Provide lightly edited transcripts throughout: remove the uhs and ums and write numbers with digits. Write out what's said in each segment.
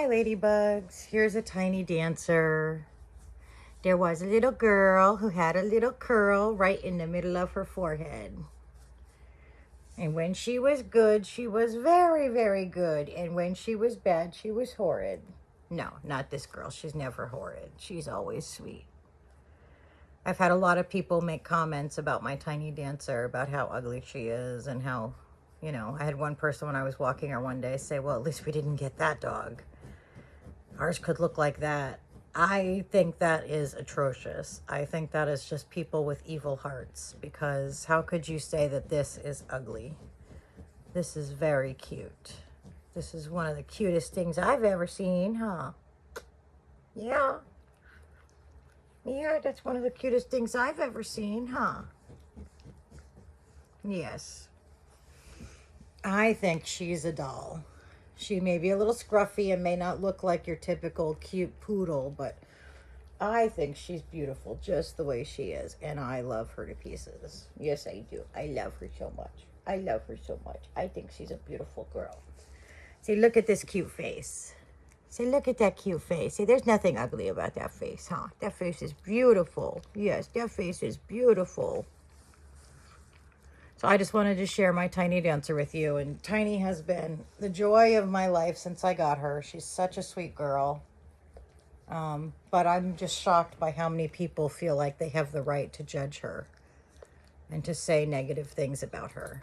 Hi, ladybugs. Here's a tiny dancer. There was a little girl who had a little curl right in the middle of her forehead. And when she was good, she was very, very good. And when she was bad, she was horrid. No, not this girl. She's never horrid. She's always sweet. I've had a lot of people make comments about my tiny dancer, about how ugly she is and how, I had one person when I was walking her one day say, well, at least we didn't get that dog. Ours could look like that. I think that is atrocious. I think that is just people with evil hearts, because how could you say that this is ugly? This is very cute. This is one of the cutest things I've ever seen, huh? Yeah. Yeah, that's one of the cutest things I've ever seen, huh? Yes. I think she's a doll. She may be a little scruffy and may not look like your typical cute poodle, but I think she's beautiful just the way she is, and I love her to pieces. Yes, I do. I love her so much. I love her so much. I think she's a beautiful girl. See, look at this cute face. See, look at that cute face. See, there's nothing ugly about that face, huh? That face is beautiful. Yes, that face is beautiful. So I just wanted to share my Tiny dancer with you. And Tiny has been the joy of my life since I got her. She's such a sweet girl. But I'm just shocked by how many people feel like they have the right to judge her and to say negative things about her.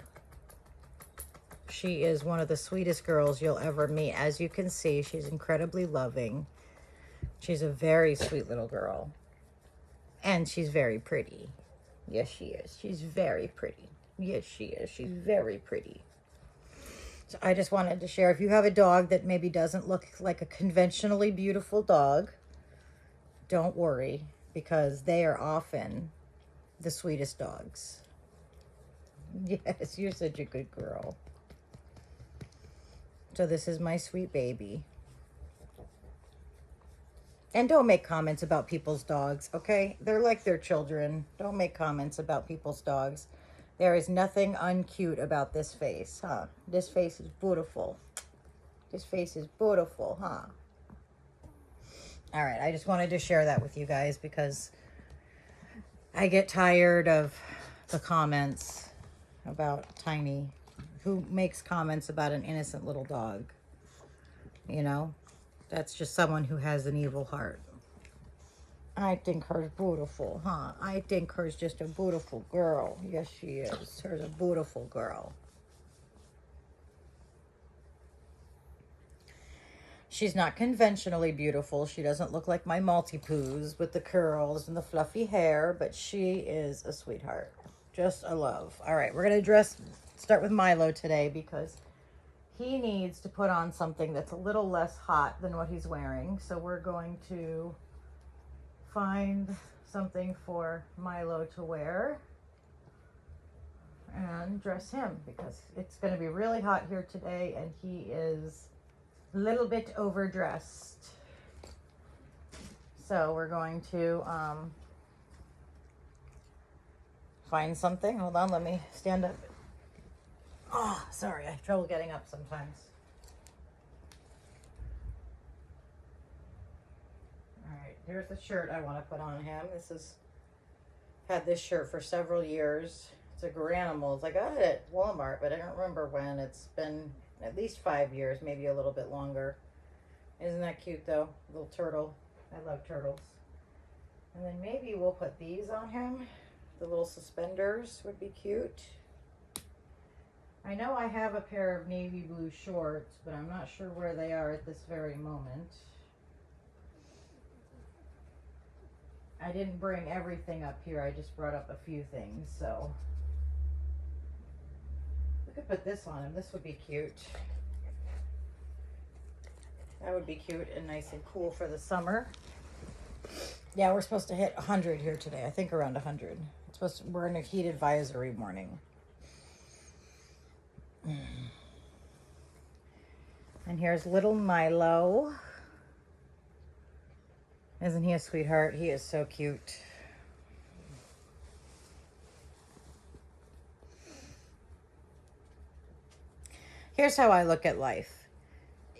She is one of the sweetest girls you'll ever meet. As you can see, she's incredibly loving. She's a very sweet little girl. And she's very pretty. Yes, she is. She's very pretty. Yes, she is. She's very pretty. So I just wanted to share, if you have a dog that maybe doesn't look like a conventionally beautiful dog, don't worry, because they are often the sweetest dogs. Yes, you're such a good girl. So this is my sweet baby. And don't make comments about people's dogs, okay? They're like their children. Don't make comments about people's dogs. There is nothing uncute about this face, huh? This face is beautiful. This face is beautiful, huh? All right, I just wanted to share that with you guys because I get tired of the comments about Tiny. Who makes comments about an innocent little dog? You know? That's just someone who has an evil heart. I think her's beautiful, huh? I think her's just a beautiful girl. Yes, she is. Her's a beautiful girl. She's not conventionally beautiful. She doesn't look like my Maltipoos with the curls and the fluffy hair, but she is a sweetheart. Just a love. All right, we're going to start with Milo today because he needs to put on something that's a little less hot than what he's wearing. So we're going to find something for Milo to wear and dress him because it's going to be really hot here today and he is a little bit overdressed. So we're going to find something. Hold on, let me stand up. Oh, sorry, I have trouble getting up sometimes. All right, here's the shirt I want to put on him. Had this shirt for several years. It's a Garanimals. I got it at Walmart, but I don't remember when. It's been at least 5 years, maybe a little bit longer. Isn't that cute though? Little turtle. I love turtles. And then maybe we'll put these on him. The little suspenders would be cute. I know I have a pair of navy blue shorts, but I'm not sure where they are at this very moment. I didn't bring everything up here. I just brought up a few things, so. We could put this on him. This would be cute. That would be cute and nice and cool for the summer. Yeah, we're supposed to hit 100 here today. I think around 100. We're in a heat advisory morning. And here's little Milo. Isn't he a sweetheart? He is so cute. Here's how I look at life.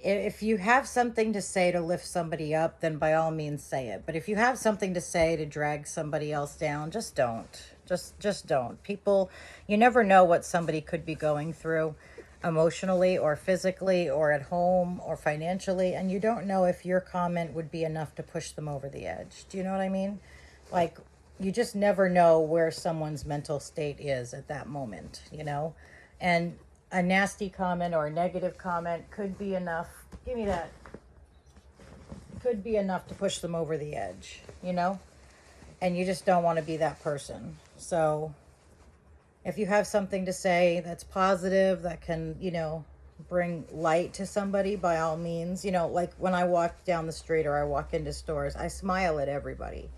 if you have something to say to lift somebody up, then by all means say it. But if you have something to say to drag somebody else down, just don't. Just don't. People, you never know what somebody could be going through emotionally or physically or at home or financially, and you don't know if your comment would be enough to push them over the edge. Do you know what I mean? Like, you just never know where someone's mental state is at that moment, you know? And a nasty comment or a negative comment could be enough. Give me that. Could be enough to push them over the edge, you know? And you just don't want to be that person. So if you have something to say that's positive, that can, you know, bring light to somebody, by all means. You know, like when I walk down the street or I walk into stores, I smile at everybody.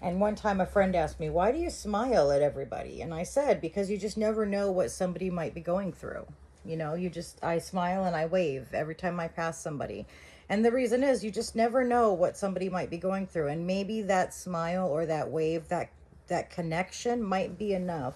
And one time a friend asked me, why do you smile at everybody? And I said, because you just never know what somebody might be going through. You know, I smile and I wave every time I pass somebody. And the reason is you just never know what somebody might be going through. And maybe that smile or that wave, that connection might be enough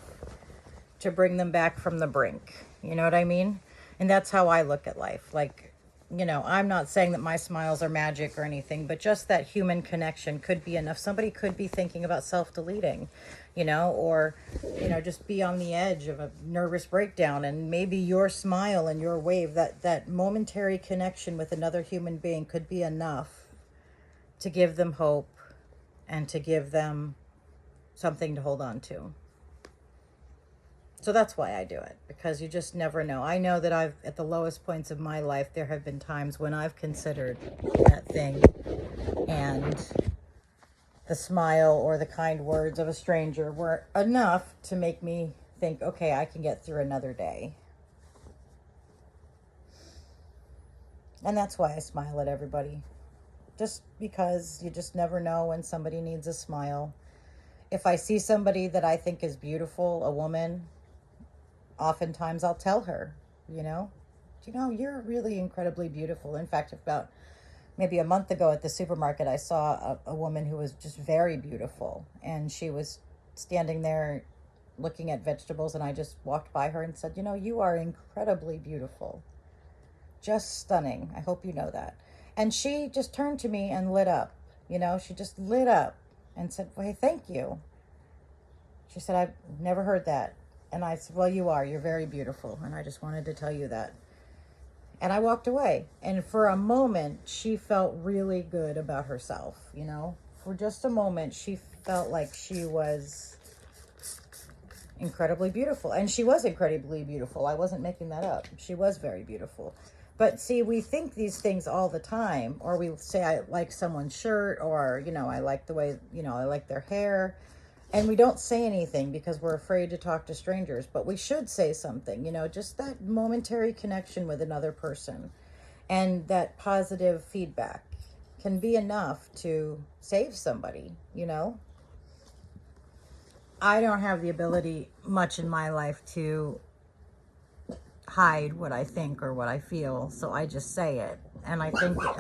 to bring them back from the brink. You know what I mean? And that's how I look at life. Like, you know, I'm not saying that my smiles are magic or anything, but just that human connection could be enough. Somebody could be thinking about self-deleting, you know, or, you know, just be on the edge of a nervous breakdown. And maybe your smile and your wave, that momentary connection with another human being could be enough to give them hope and to give them something to hold on to. So that's why I do it, because you just never know. I know that at the lowest points of my life, there have been times when I've considered that thing, and the smile or the kind words of a stranger were enough to make me think, okay, I can get through another day. And that's why I smile at everybody. Just because you just never know when somebody needs a smile. If I see somebody that I think is beautiful, a woman, oftentimes I'll tell her, you know, you're really incredibly beautiful. In fact, about maybe a month ago at the supermarket, I saw a woman who was just very beautiful. And she was standing there looking at vegetables. And I just walked by her and said, you know, you are incredibly beautiful. Just stunning. I hope you know that. And she just turned to me and lit up. You know, she just lit up and said, well, hey, thank you. She said, I've never heard that. And I said, well, you're very beautiful. And I just wanted to tell you that. And I walked away. And for a moment, she felt really good about herself, you know. For just a moment, she felt like she was incredibly beautiful. And she was incredibly beautiful. I wasn't making that up. She was very beautiful. But see, we think these things all the time. Or we say, I like someone's shirt. Or, you know, I like the way, you know, I like their hair. And we don't say anything because we're afraid to talk to strangers, but we should say something, you know, just that momentary connection with another person and that positive feedback can be enough to save somebody, you know. I don't have the ability much in my life to hide what I think or what I feel, so I just say it. And I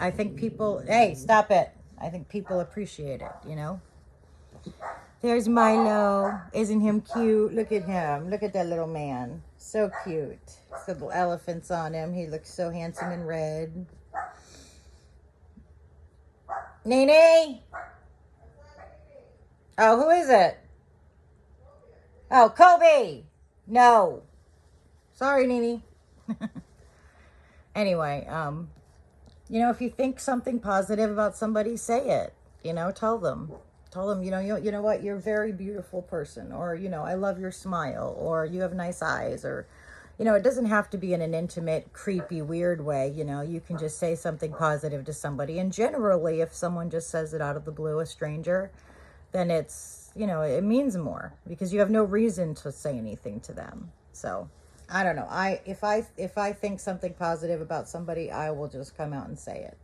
think people, hey, stop it. I think people appreciate it, you know. There's Milo. Isn't him cute? Look at him. Look at that little man. So cute. Little elephants on him. He looks so handsome in red. Nani? Oh, who is it? Oh, Kobe. No. Sorry, Nini. Anyway, you know, if you think something positive about somebody, say it. You know, tell them, you know what, you're a very beautiful person, or, you know, I love your smile, or you have nice eyes, or, you know, it doesn't have to be in an intimate, creepy, weird way. You know, you can just say something positive to somebody. And generally, if someone just says it out of the blue, a stranger, then it's, you know, it means more because you have no reason to say anything to them. So I don't know. If I think something positive about somebody, I will just come out and say it.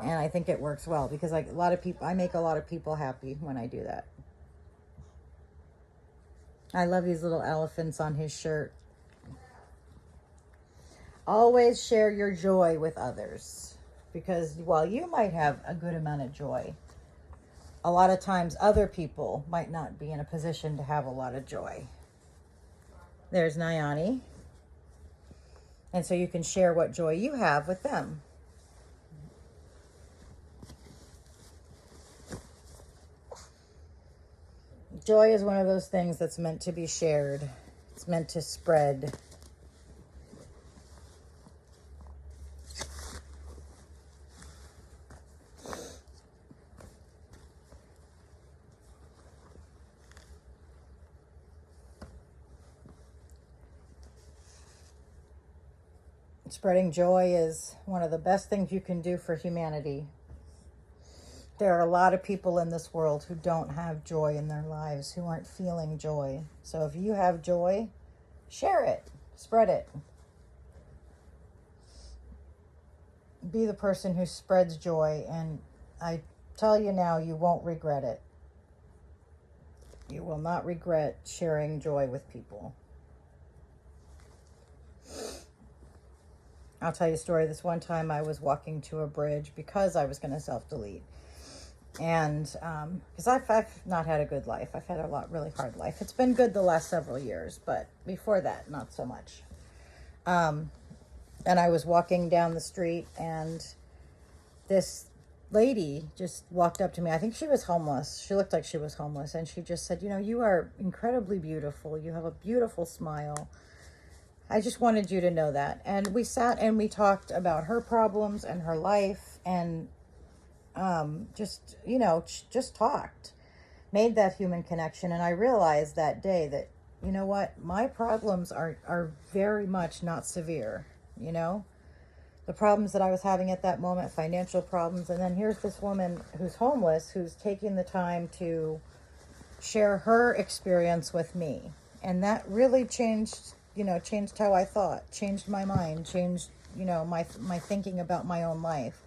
And I think it works well because, like, I make a lot of people happy when I do that. I love these little elephants on his shirt. Always share your joy with others, because while you might have a good amount of joy, a lot of times other people might not be in a position to have a lot of joy. There's Nani. And so you can share what joy you have with them. Joy is one of those things that's meant to be shared. It's meant to spread. Spreading joy is one of the best things you can do for humanity. There are a lot of people in this world who don't have joy in their lives, who aren't feeling joy. So if you have joy, share it, spread it. Be the person who spreads joy, and I tell you now, you won't regret it. You will not regret sharing joy with people. I'll tell you a story. This one time I was walking to a bridge because I was going to self-delete. And because I've not had a good life. I've had a really hard life. It's been good the last several years, but before that, not so much. And I was walking down the street, and this lady just walked up to me. I think she was homeless. She looked like she was homeless. And she just said, you are incredibly beautiful. You have a beautiful smile. I just wanted you to know that. And we sat and we talked about her problems and her life, and just talked, made that human connection. And I realized that day that, you know what, my problems are very much not severe. The problems that I was having at that moment, financial problems. And then here's this woman who's homeless, who's taking the time to share her experience with me. And that really changed how I thought, changed my mind, changed, my thinking about my own life,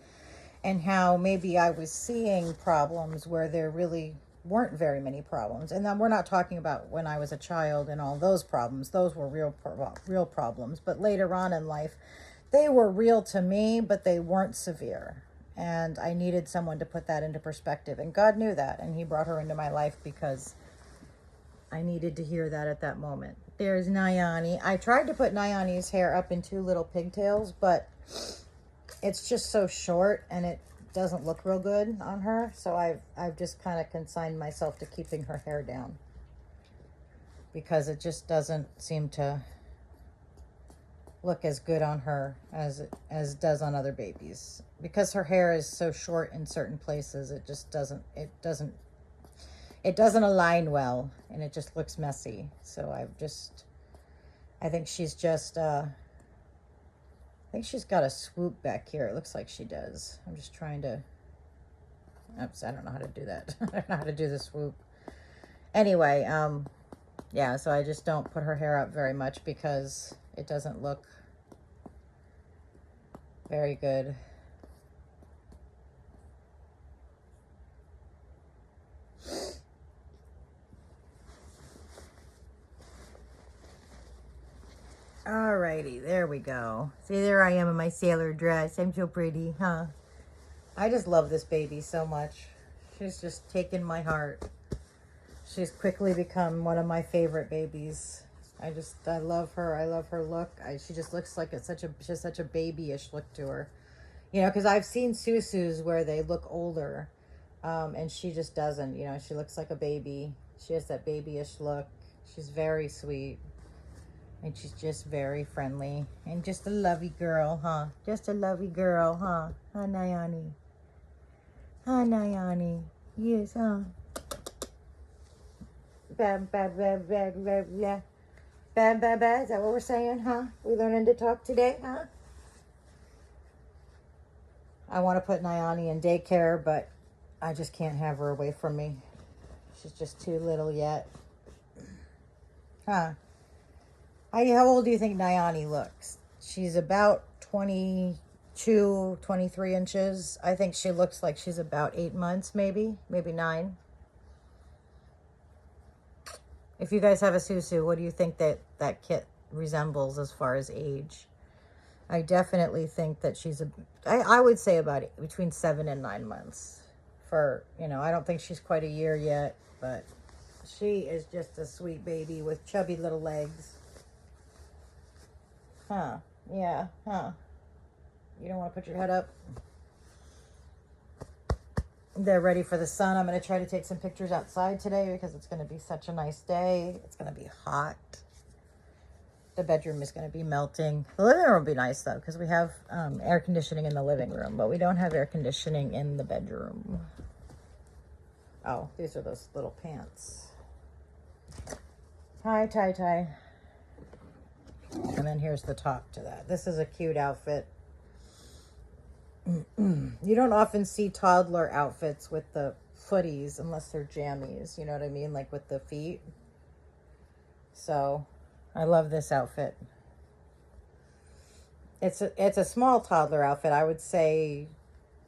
and how maybe I was seeing problems where there really weren't very many problems. And then we're not talking about when I was a child and all those problems. Those were real problems. But later on in life, they were real to me, but they weren't severe. And I needed someone to put that into perspective. And God knew that, and he brought her into my life because I needed to hear that at that moment. There's Nani. I tried to put Nani's hair up in 2 little pigtails, but it's just so short and it doesn't look real good on her. So I've just kind of consigned myself to keeping her hair down, because it just doesn't seem to look as good on her as it does on other babies. Because her hair is so short in certain places, it doesn't align well, and it just looks messy. So I think she's just, I think she's got a swoop back here. It looks like she does. I'm just trying to, oops, I don't know how to do that. I don't know how to do the swoop. Anyway, yeah, so I just don't put her hair up very much because it doesn't look very good. Alrighty, there we go. See, there I am in my sailor dress. I'm so pretty, huh? I just love this baby so much. She's just taken my heart. She's quickly become one of my favorite babies. I love her. I love her look. She just looks like she's such a babyish look to her. Because I've seen Susus where they look older, and she just doesn't. She looks like a baby. She has that babyish look. She's very sweet. And she's just very friendly. And just a lovey girl, huh? Just a lovey girl, huh? Huh, Nani? Huh, Nani? Yes, huh? Bam, bam, bam, bam, bam, yeah. Bam, bam, bam. Is that what we're saying, huh? We learning to talk today, huh? I want to put Nani in daycare, but I just can't have her away from me. She's just too little yet. Huh? How old do you think Nani looks? She's about 22, 23 inches. I think she looks like she's about 8 months, maybe 9. If you guys have a Susu, what do you think that kit resembles as far as age? I definitely think that I would say about between 7 and 9 months. I don't think she's quite a year yet, but she is just a sweet baby with chubby little legs. Huh. Yeah, huh? You don't want to put your head up? They're ready for the sun. I'm going to try to take some pictures outside today because it's going to be such a nice day. It's going to be hot. The bedroom is going to be melting. The living room will be nice though because we have air conditioning in the living room, but we don't have air conditioning in the bedroom. Oh, these are those little pants. Hi, tie. And then here's the top to that. This is a cute outfit. You don't often see toddler outfits with the footies unless they're jammies. You know what I mean? Like with the feet. So I love this outfit. It's a small toddler outfit. I would say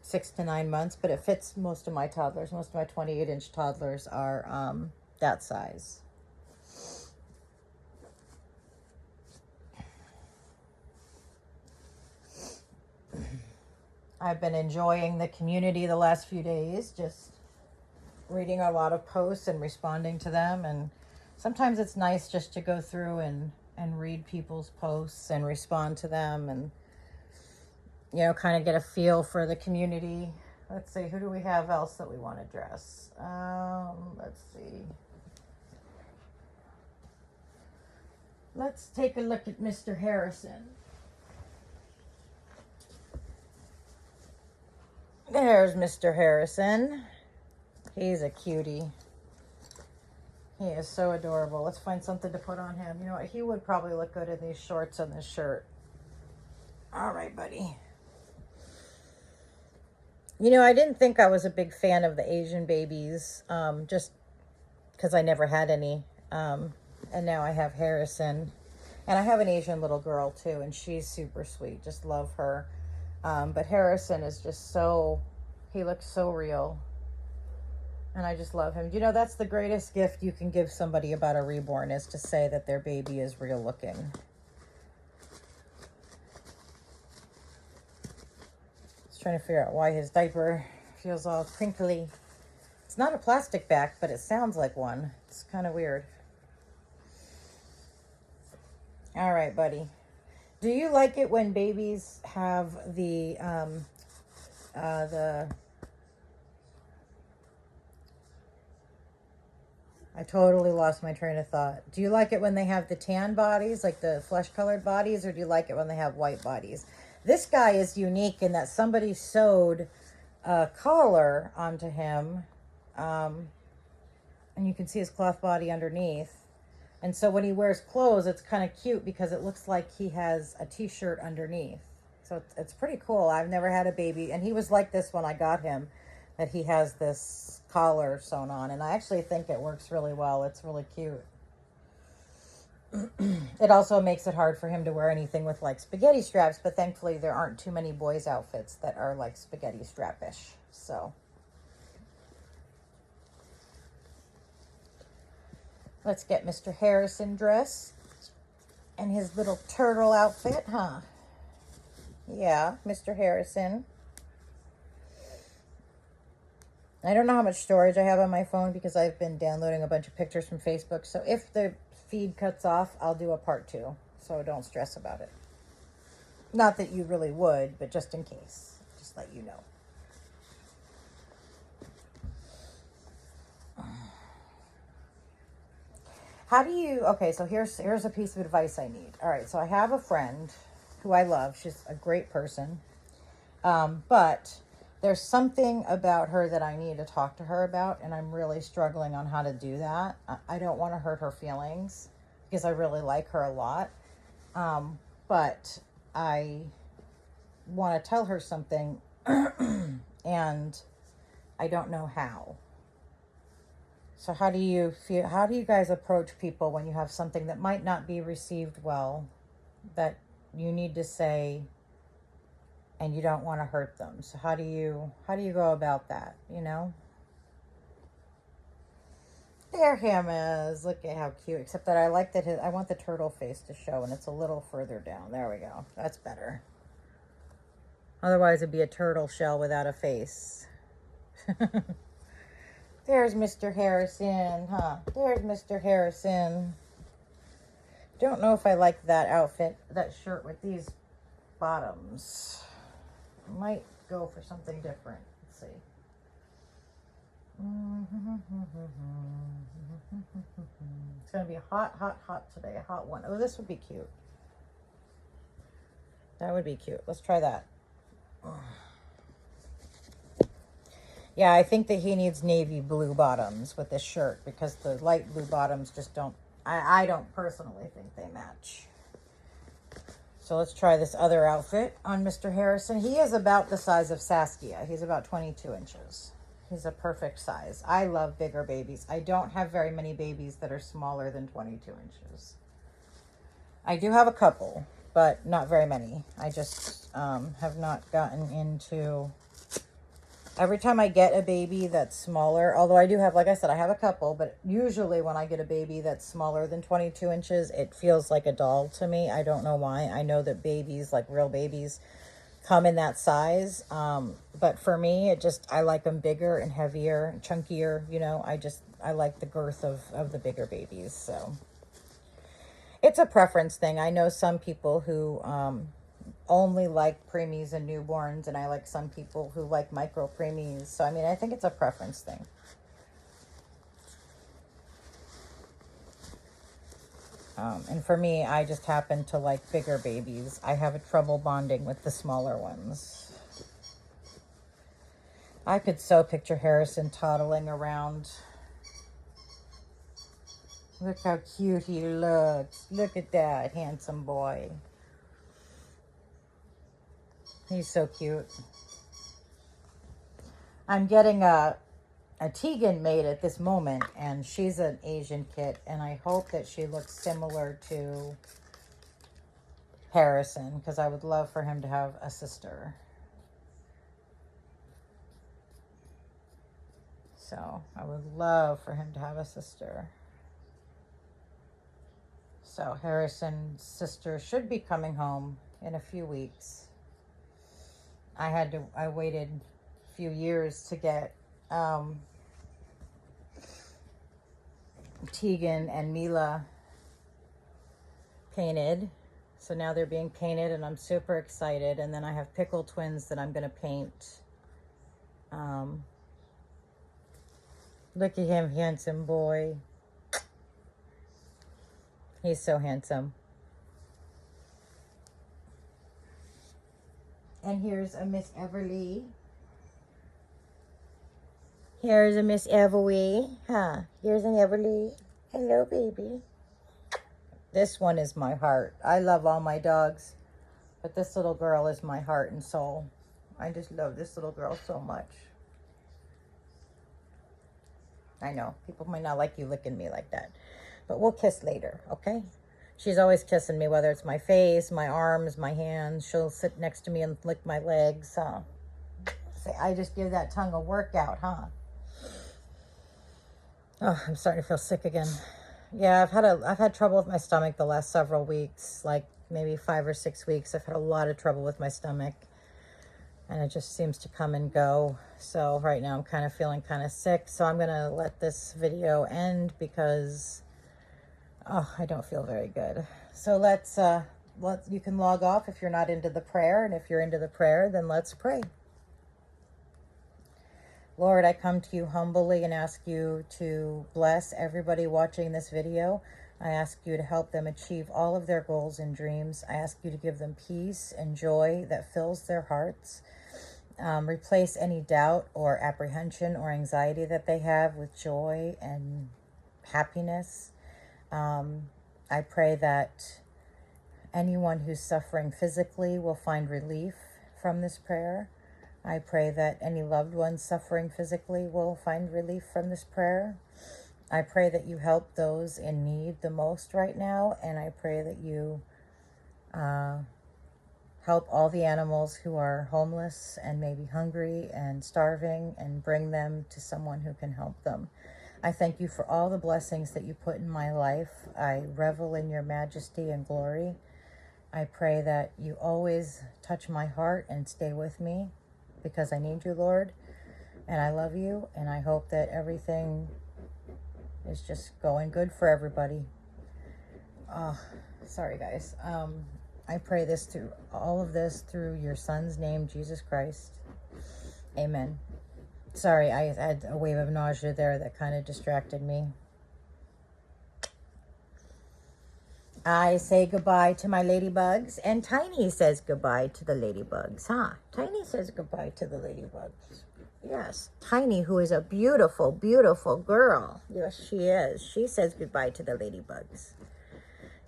6 to 9 months, but it fits most of my toddlers. Most of my 28-inch toddlers are that size. I've been enjoying the community the last few days, just reading a lot of posts and responding to them. And sometimes it's nice just to go through and read people's posts and respond to them and, you know, kind of get a feel for the community. Let's see, who do we have else that we want to dress? Let's see. Let's take a look at Mr. Harrison. There's Mr. Harrison. He's a cutie. He is so adorable. Let's find something to put on him. You know what? He would probably look good in these shorts and this shirt. All right, buddy. You know, I didn't think I was a big fan of the Asian babies, just because I never had any. And now I have Harrison. And I have an Asian little girl, too, and she's super sweet. Just love her. But Harrison is just so, he looks so real. And I just love him. You know, that's the greatest gift you can give somebody about a reborn, is to say that their baby is real looking. Just trying to figure out why his diaper feels all crinkly. It's not a plastic back, but it sounds like one. It's kind of weird. All right, buddy. Do you like it when babies have the I totally lost my train of thought. Do you like it when they have the tan bodies, like the flesh-colored bodies, or do you like it when they have white bodies? This guy is unique in that somebody sewed a collar onto him, and you can see his cloth body underneath. And so when he wears clothes, it's kind of cute because it looks like he has a t-shirt underneath. So it's pretty cool. I've never had a baby, and he was like this when I got him, that he has this collar sewn on, and I actually think it works really well. It's really cute. It also makes it hard for him to wear anything with like spaghetti straps, but thankfully there aren't too many boys' outfits that are like spaghetti strap-ish. So let's get Mr. Harrison dressed and his little turtle outfit, huh? Yeah, Mr. Harrison. I don't know how much storage I have on my phone because I've been downloading a bunch of pictures from Facebook. So if the feed cuts off, I'll do a part 2. So don't stress about it. Not that you really would, but just in case. Just let you know. How do you, okay, so here's a piece of advice I need. All right, so I have a friend who I love. She's a great person. But there's something about her that I need to talk to her about, and I'm really struggling on how to do that. I don't want to hurt her feelings because I really like her a lot. But I want to tell her something, and I don't know how. So how do you feel? How do you guys approach people when you have something that might not be received well, that you need to say, and you don't want to hurt them? So how do you go about that, you know? There him is. Look at how cute. Except that I like that I want the turtle face to show, and it's a little further down. There we go. That's better. Otherwise it'd be a turtle shell without a face. There's Mr. Harrison, huh? There's Mr. Harrison. Don't know if I like that outfit, that shirt with these bottoms. Might go for something different. Let's see. It's going to be hot, hot, hot today. A hot one. Oh, this would be cute. That would be cute. Let's try that. Yeah, I think that he needs navy blue bottoms with this shirt because the light blue bottoms just don't, I don't personally think they match. So let's try this other outfit on Mr. Harrison. He is about the size of Saskia. He's about 22 inches. He's a perfect size. I love bigger babies. I don't have very many babies that are smaller than 22 inches. I do have a couple, but not very many. I just have not gotten into... Every time I get a baby that's smaller, although I do have, like I said, I have a couple, but usually when I get a baby that's smaller than 22 inches, it feels like a doll to me. I don't know why. I know that babies, like real babies, come in that size. But for me, I like them bigger and heavier and chunkier. You know, I like the girth of the bigger babies. So it's a preference thing. I know some people who only like preemies and newborns, and I like some people who like micro preemies. So, I mean, I think it's a preference thing. And for me, I just happen to like bigger babies. I have a trouble bonding with the smaller ones. I could so picture Harrison toddling around. Look how cute he looks. Look at that handsome boy. He's so cute. I'm getting a Tegan made at this moment, and she's an Asian kit, and I hope that she looks similar to Harrison, because I would love for him to have a sister. So I would love for him to have a sister. So Harrison's sister should be coming home in a few weeks. I waited a few years to get Tegan and Mila painted. So now they're being painted, and I'm super excited. And then I have pickle twins that I'm going to paint. Look at him, handsome boy. He's so handsome. And here's a Miss Everly. Here's a Miss Everly. Huh? Here's an Everly. Hello, baby. This one is my heart. I love all my dogs, but this little girl is my heart and soul. I just love this little girl so much. I know, people might not like you licking me like that, but we'll kiss later, okay? She's always kissing me, whether it's my face, my arms, my hands. She'll sit next to me and lick my legs, huh? I just give that tongue a workout, huh? Oh, I'm starting to feel sick again. Yeah, I've had trouble with my stomach the last several weeks, like maybe 5 or 6 weeks. I've had a lot of trouble with my stomach, and it just seems to come and go. So right now I'm kind of feeling kind of sick. So I'm gonna let this video end because I don't feel very good. So you can log off if you're not into the prayer, and if you're into the prayer, then let's pray. Lord, I come to you humbly and ask you to bless everybody watching this video. I ask you to help them achieve all of their goals and dreams. I ask you to give them peace and joy that fills their hearts. Replace any doubt or apprehension or anxiety that they have with joy and happiness. I pray that anyone who's suffering physically will find relief from this prayer. I pray that any loved ones suffering physically will find relief from this prayer. I pray that you help those in need the most right now, and I pray that you help all the animals who are homeless and maybe hungry and starving, and bring them to someone who can help them. I thank you for all the blessings that you put in my life. I revel in your majesty and glory. I pray that you always touch my heart and stay with me, because I need you, Lord, and I love you, and I hope that everything is just going good for everybody. Sorry, guys. I pray this through all of this through your son's name, Jesus Christ. Amen. Sorry, I had a wave of nausea there that kind of distracted me. I say goodbye to my ladybugs, and Tiny says goodbye to the ladybugs, huh? Tiny says goodbye to the ladybugs. Yes, Tiny, who is a beautiful, beautiful girl. Yes, she is. She says goodbye to the ladybugs.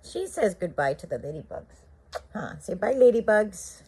She says goodbye to the ladybugs. Huh? Say bye, ladybugs.